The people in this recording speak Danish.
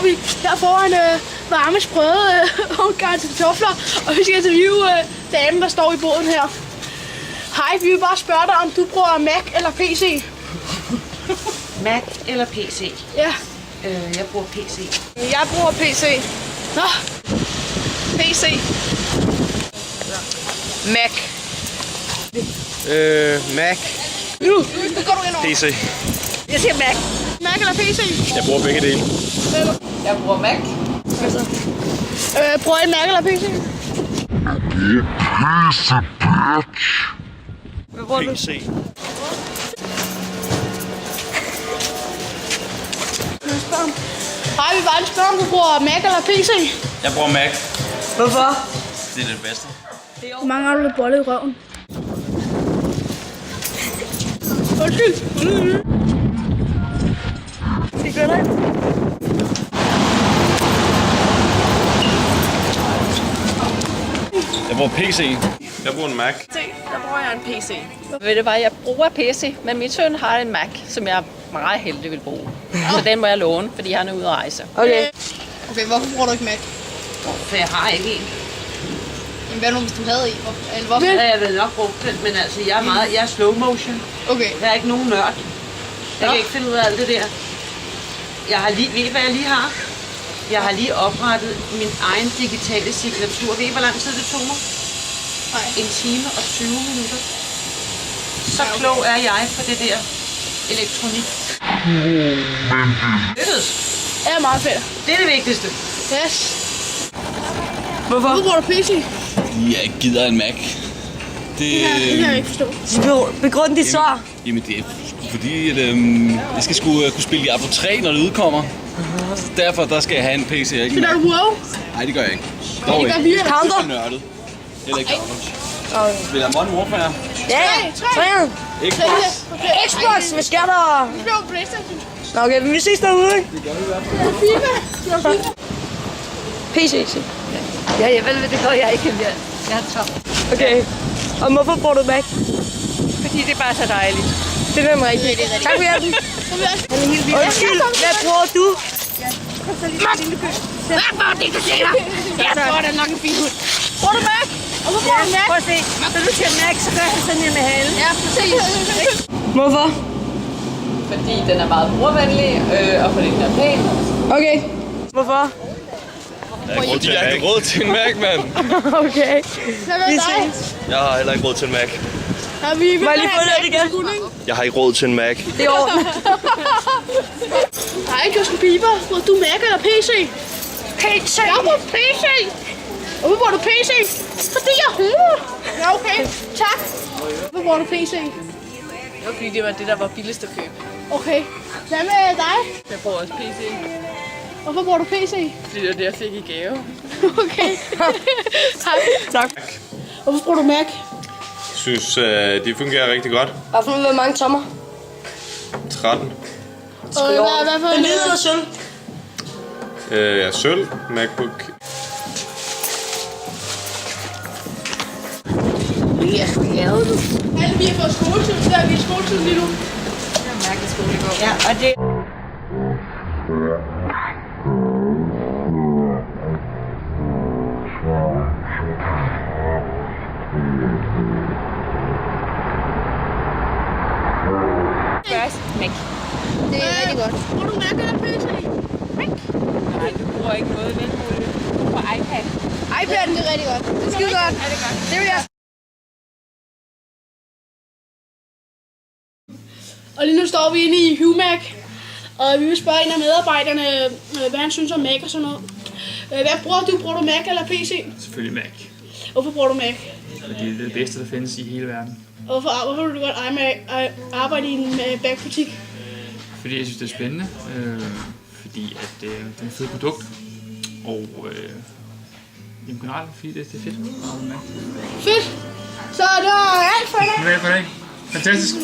vi her foran varme sprøde ungarske kartofler, og vi skal interviewe damen, der står i båden her. Hej, vi vil bare spørge dig, om du bruger Mac eller PC? Mac eller PC? Ja. Jeg bruger PC. Jeg bruger PC. Nå, PC. Mac. Mac. Nu går du ind over. PC. Jeg siger Mac. Mac eller PC? Jeg bruger begge dele. Jeg bruger Mac. Bruger I Mac eller PC? Hvad bruger du? PC. Hej, vi vil bare lige spørge, om du bruger Mac eller PC? Jeg bruger Mac. Hvorfor? Det er det bedste. Hvor mange har du lidt bollet i røven? Undskyld. Skal I gøre det? Jeg bruger PC. Jeg bruger en Mac. Der bruger jeg en PC. Ved du hvad, jeg bruger PC, men min søn har en Mac, som jeg meget heldig vil bruge. Så den må jeg låne, fordi han er ude at rejse. Okay. Okay, hvorfor bruger du ikke Mac? For jeg har ikke en. Jamen, hvad nu, hvis du havde en? Hvorfor? Ja, jeg vil nok bruge den, men altså, jeg er slow motion. Okay. Jeg er ikke nogen nørd. Jeg kan ikke finde ud af alt det der. Jeg har lige, ved I, hvad jeg lige har? Jeg har lige oprettet min egen digitale signatur. Ved I, hvor lang tid det tog mig? Nej. 1 time og 20 minutter. Så klog er jeg på det der elektronik. Lykkedes. Det er meget fedt. Det er det vigtigste. Yes. Hvorfor? Hvorfor bruger du PC? Jeg ikke gider en Mac. Det Det kan jeg ikke forstå. Begrund dit svar. Jamen det er fordi, at jeg skal kunne spille Diablo 3, når det udkommer. Så derfor der skal jeg have en PC, og ikke en Spiller Mac. du WoW? Nej, det gør jeg ikke. Det Dog gør ikke. vi. Jeg er Counter. nørdet. Heller ikke Counter. Spiller Modern Warfare. Ja, træner. Xbox. Xbox, hvad sker der? Vi spiller på PlayStation. Nå, okay, men vi ses derude, ikke? FIFA. Spiller FIFA. PC. Ja, det gør jeg ikke mere. Jeg er tom. Okay. Og hvorfor bruger du Mac? Fordi det er bare så dejligt. Det er den rigtige. Tak for hjælpen. Så vil jeg også... Undskyld, hvad bruger du? Det du siger. Jeg tror, det er nok en fin hund. Bruger du Mac? Og så bruger du Mac? Prøv at se. Når du siger Mac, så gør han sådan her med halen. Ja, præcis. Hvorfor? Fordi den er meget brugervenlig, og fordi den er pæn. Okay. Hvorfor? Fordi jeg har ikke råd til en Mac, mand. Okay. Hvad med Vi dig? ses. Jeg har heller ikke råd til en Mac. Har vi Må jeg lige få det igen? Jeg har ikke råd til en Mac. Det er orden. Hej, Justin Bieber. Bruger du Mac eller PC? PC. Jeg bruger PC. Hvorfor bruger du PC? Fordi jeg er homo. Ja, okay. Tak. Hvorfor bruger du PC? Det var fordi, det var det, der var billigst at købe. Okay. Hvad med dig? Jeg bruger også PC, Hvorfor bruger du PC? fordi det var det, jeg fik i gave. Okay. Hej. Tak. Hvorfor bruger du Mac? Jeg synes, det fungerer rigtig godt. Hvor mange tommer? 13. Og hvad for Den hvide eller sølv? Jeg er sølv. MacBook. Alle vi har fået skoletid, så er vi i skoletid lige nu. Ja, og det... Mac. Det er rigtig godt. Bruger du Mac eller PC? Nej, du bruger ikke noget med på iPad. iPad'en, det er rigtig godt. Det er skide godt. Er det godt? Det vil jeg. Og lige nu står vi inde i Humac, og vi vil spørge en af medarbejderne, hvad han synes om Mac og sådan noget. Hvad bruger du? Bruger du Mac eller PC? Selvfølgelig Mac, Hvorfor bruger du Mac? fordi det er det bedste, der findes i hele verden. Hvorfor vil du godt arbejde i en Mac-butik? Fordi jeg synes, det er spændende, fordi at det er et fedt produkt, og generelt, fordi det er fedt at arbejde med Mac. Fedt! Så det var alt for i dag. Goddag. Fantastisk.